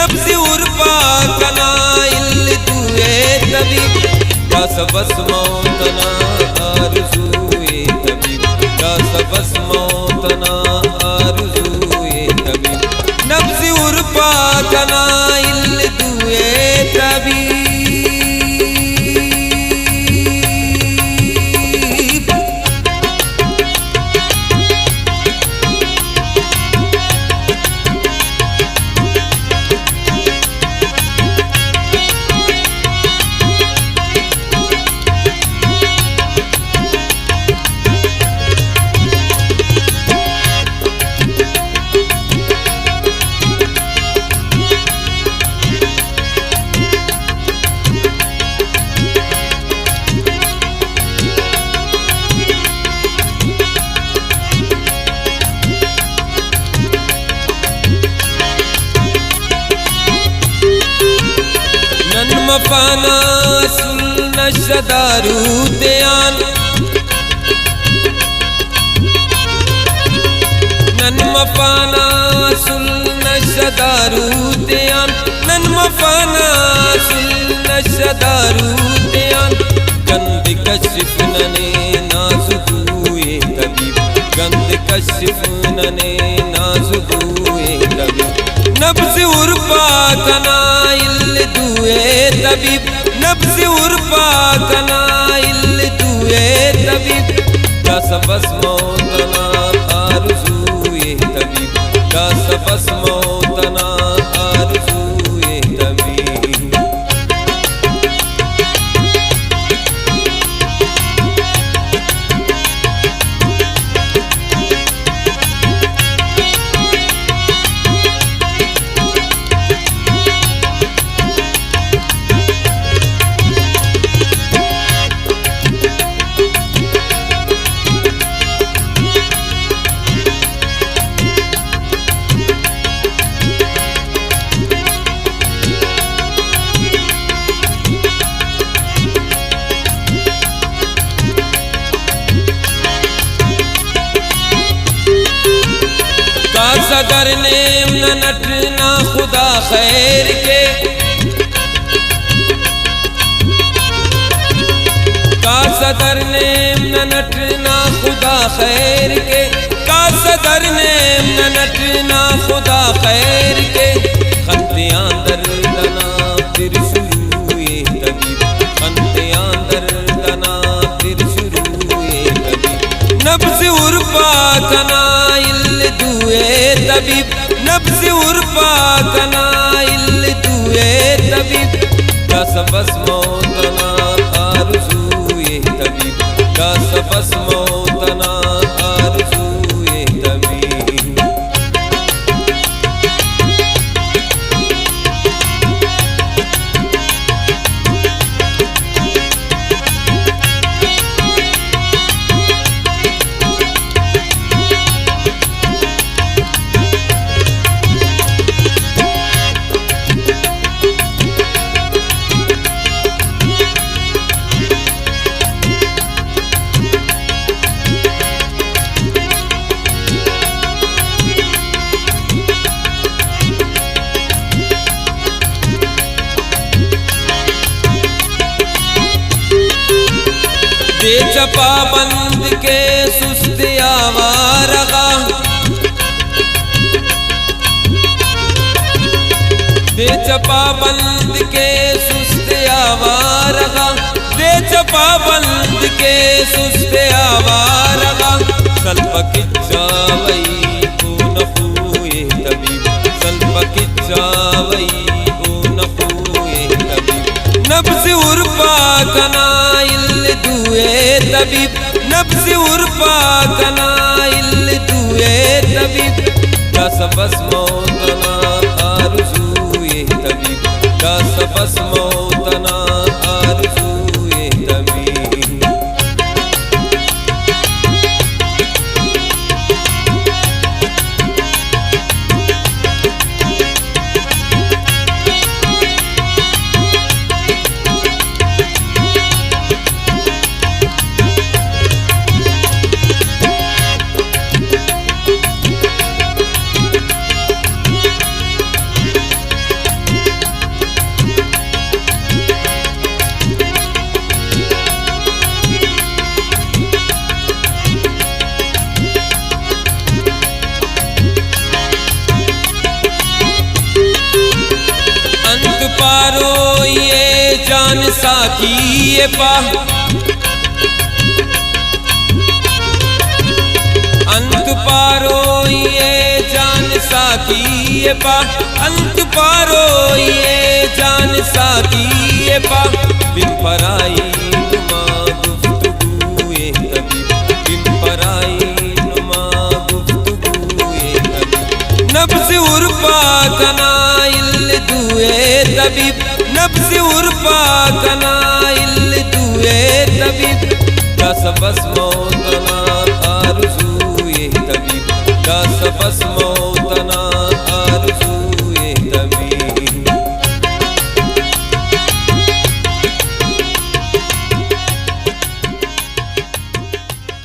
नब्ज़ उर्फा कनाइल दुए तबीब का सबस मौतना आरज़ूए तबीब का सबस मौतना आरज़ूए तबीब नब्ज़ उर्फा कनाइल दुए तबीब। मफाना सुन शदारू दयान नन मफाना सुन शदारू दयान नन मफाना सुन शदारू दयान गंद कशिफ नने नाजुए तबीब गंद कशिफ नने नाजुए तबीब नब्ज़ उर्फा कनाइल दुए तबीब नब्ज़ उर्फा कनाइल दुए तबीब का सबस मौतना आरज़ूए तबीब का सबस मौतना आरज़ूए तबीब। सदर नेम न नटना खुदा खैर के का सदर नेम न नटना खुदा खैर के का सदर नेम न नटना खुदा खैर के खंतियां दर्दना फिर शुरू हुए तबीब खंतियां दर्दना फिर शुरू हुए तबीब नब्ज़ उर्फा कनाइल दुए तबीब नब्ज़ उर्फा कनाइल दुए तबीब का सबस मौतना आरज़ूए तबीब का सबस मौतना आरज़ूए तबीब। दे चपा बंद के सुस्त आवारगा दे चपा बंद के सुस्त आवारगा दे चपा बंद के सुस्त आवारगा सल्प किच्चावई को नखुए तबीब सल्प किच्चावई को नखुए तबीब नब्ज़ उर्फा कनाइल दुए तबीब नब्ज़ उर्फा कनाइल दुए तबीब का सबस मौतना आरज़ूए तबीब का सबस मौतना आरज़ूए तबीब। जान साकी ये पा अंत पारो ये जान साकी ये पा अंत पारो ये जान साकी ये पा बिन पराई नुमा गुफ्तगू ये तबीब बिन पराई नुमा गुफ्तगू ये तबीब नब्ज़ उर्फा कनाइल दुए तबीब नब्ज़ उर्फा कनाइल दुए तबीब दस बस मौतना आरज़ू ये तबीब दस बस मौत